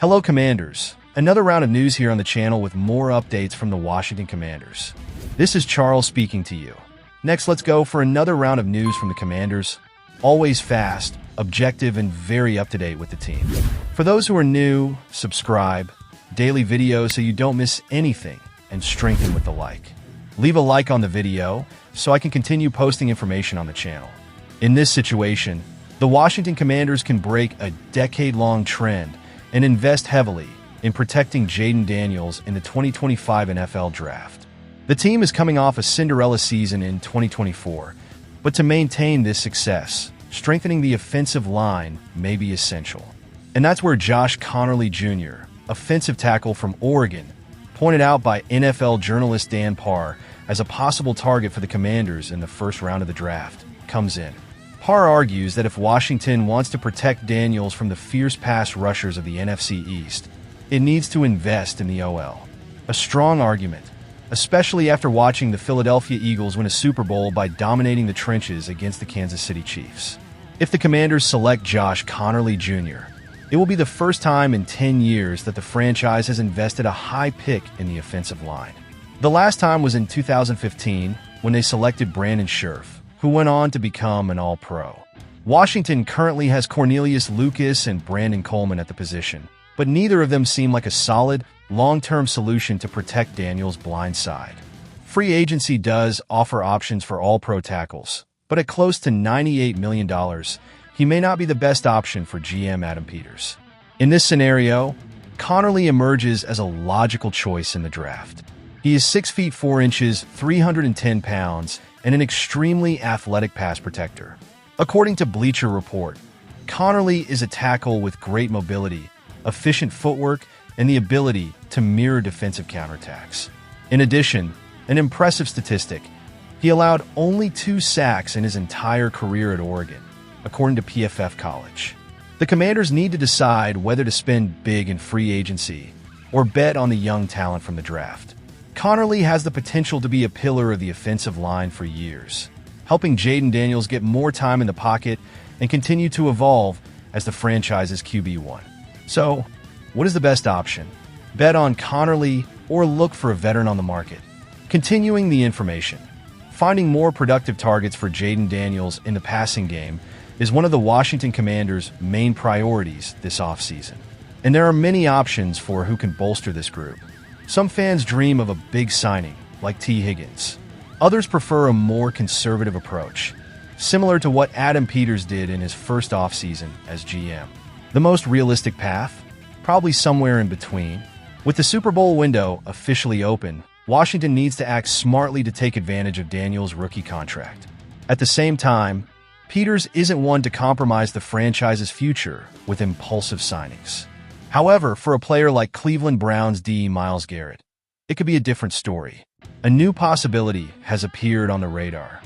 Hello, Commanders. Another round of news here on the channel with more updates from the Washington Commanders. This is Charles speaking to you. Next, let's go for another round of news from the Commanders. Always fast, objective, and very up-to-date with the team. For those who are new, subscribe, daily videos so you don't miss anything, and strengthen with the like. Leave a like on the video so I can continue posting information on the channel. In this situation, the Washington Commanders can break a decade-long trend and invest heavily in protecting Jayden Daniels in the 2025 NFL Draft. The team is coming off a Cinderella season in 2024, but to maintain this success, strengthening the offensive line may be essential. And that's where Josh Conerly Jr., offensive tackle from Oregon, pointed out by NFL journalist Dan Parr as a possible target for the Commanders in the first round of the draft, comes in. Parr argues that if Washington wants to protect Daniels from the fierce pass rushers of the NFC East, it needs to invest in the OL. A strong argument, especially after watching the Philadelphia Eagles win a Super Bowl by dominating the trenches against the Kansas City Chiefs. If the Commanders select Josh Conerly Jr., it will be the first time in 10 years that the franchise has invested a high pick in the offensive line. The last time was in 2015 when they selected Brandon Scherff, who went on to become an All-Pro. Washington currently has Cornelius Lucas and Brandon Coleman at the position, but neither of them seem like a solid, long-term solution to protect Daniels' blind side. Free agency does offer options for All-Pro tackles, but at close to $98 million, he may not be the best option for GM Adam Peters. In this scenario, Conerly emerges as a logical choice in the draft. He is 6 feet 4 inches, 310 pounds, and an extremely athletic pass protector. According to Bleacher Report, Conerly is a tackle with great mobility, efficient footwork, and the ability to mirror defensive counterattacks. In addition, an impressive statistic, he allowed only 2 sacks in his entire career at Oregon, according to PFF College. The Commanders need to decide whether to spend big in free agency or bet on the young talent from the draft. Conerly has the potential to be a pillar of the offensive line for years, helping Jayden Daniels get more time in the pocket and continue to evolve as the franchise's QB1. So, what is the best option? Bet on Conerly or look for a veteran on the market? Continuing the information, finding more productive targets for Jayden Daniels in the passing game is one of the Washington Commanders' main priorities this offseason. And there are many options for who can bolster this group. Some fans dream of a big signing, like T. Higgins. Others prefer a more conservative approach, similar to what Adam Peters did in his first offseason as GM. The most realistic path? Probably somewhere in between. With the Super Bowl window officially open, Washington needs to act smartly to take advantage of Daniels' rookie contract. At the same time, Peters isn't one to compromise the franchise's future with impulsive signings. However, for a player like Cleveland Browns DE Myles Garrett, it could be a different story. A new possibility has appeared on the radar.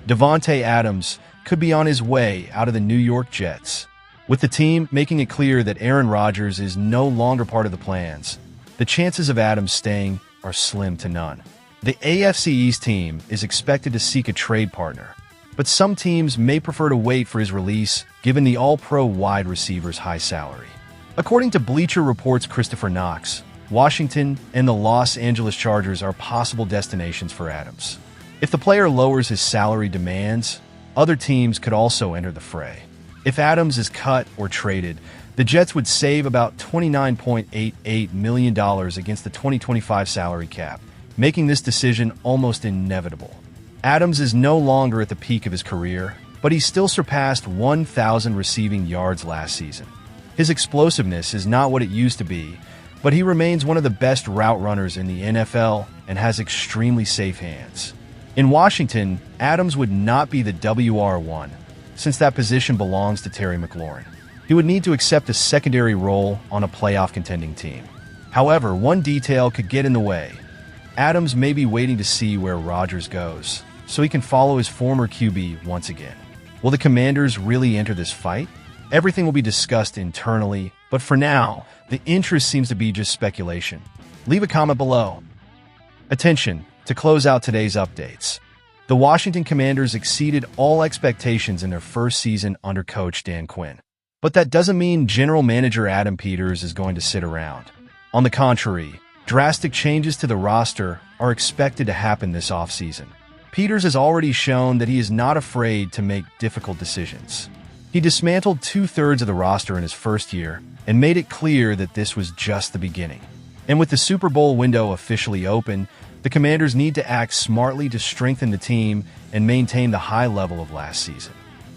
Davante Adams could be on his way out of the New York Jets. With the team making it clear that Aaron Rodgers is no longer part of the plans, the chances of Adams staying are slim to none. The AFC East team is expected to seek a trade partner, but some teams may prefer to wait for his release given the All-Pro wide receiver's high salary. According to Bleacher Report's Christopher Knox, Washington and the Los Angeles Chargers are possible destinations for Adams. If the player lowers his salary demands, other teams could also enter the fray. If Adams is cut or traded, the Jets would save about $29.88 million against the 2025 salary cap, making this decision almost inevitable. Adams is no longer at the peak of his career, but he still surpassed 1,000 receiving yards last season. His explosiveness is not what it used to be, but he remains one of the best route runners in the NFL and has extremely safe hands. In Washington, Adams would not be the WR1, since that position belongs to Terry McLaurin. He would need to accept a secondary role on a playoff contending team. However, one detail could get in the way. Adams may be waiting to see where Rodgers goes, so he can follow his former QB once again. Will the Commanders really enter this fight? Everything will be discussed internally, but for now, the interest seems to be just speculation. Leave a comment below. Attention, to close out today's updates. The Washington Commanders exceeded all expectations in their first season under coach Dan Quinn. But that doesn't mean General Manager Adam Peters is going to sit around. On the contrary, drastic changes to the roster are expected to happen this offseason. Peters has already shown that he is not afraid to make difficult decisions. He dismantled two-thirds of the roster in his first year and made it clear that this was just the beginning. And with the Super Bowl window officially open, the Commanders need to act smartly to strengthen the team and maintain the high level of last season.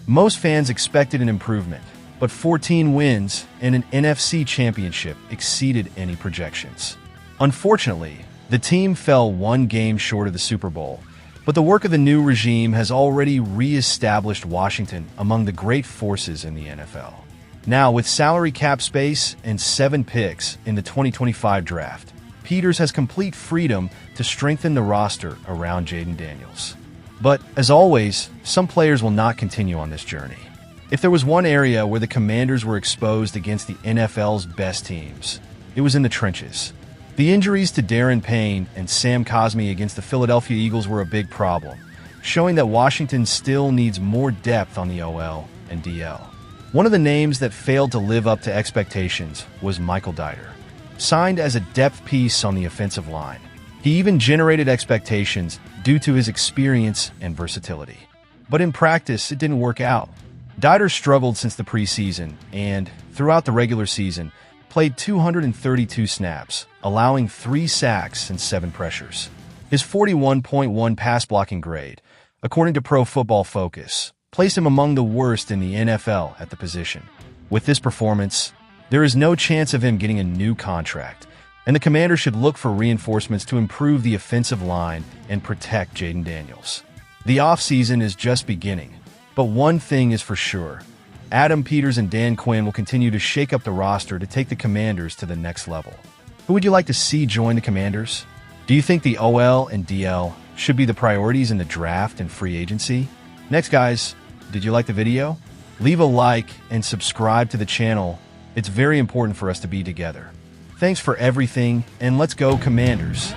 Most fans expected an improvement, but 14 wins and an NFC championship exceeded any projections. Unfortunately, the team fell one game short of the Super Bowl, but the work of the new regime has already re-established Washington among the great forces in the NFL. Now, with salary cap space and 7 picks in the 2025 draft, Peters has complete freedom to strengthen the roster around Jayden Daniels. But, as always, some players will not continue on this journey. If there was one area where the Commanders were exposed against the NFL's best teams, it was in the trenches. The injuries to Darren Payne and Sam Cosmi against the Philadelphia Eagles were a big problem, showing that Washington still needs more depth on the OL and DL. One of the names that failed to live up to expectations was Michael Deiter. Signed as a depth piece on the offensive line, he even generated expectations due to his experience and versatility. But in practice, it didn't work out. Deiter struggled since the preseason and, throughout the regular season, played 232 snaps, allowing 3 sacks and 7 pressures. His 41.1 pass blocking grade, according to Pro Football Focus, placed him among the worst in the NFL at the position. With this performance, there is no chance of him getting a new contract, and the Commanders should look for reinforcements to improve the offensive line and protect Jayden Daniels. The offseason is just beginning, but one thing is for sure. Adam Peters and Dan Quinn will continue to shake up the roster to take the Commanders to the next level. Who would you like to see join the Commanders? Do you think the OL and DL should be the priorities in the draft and free agency? Next, guys, did you like the video? Leave a like and subscribe to the channel. It's very important for us to be together. Thanks for everything, and let's go Commanders!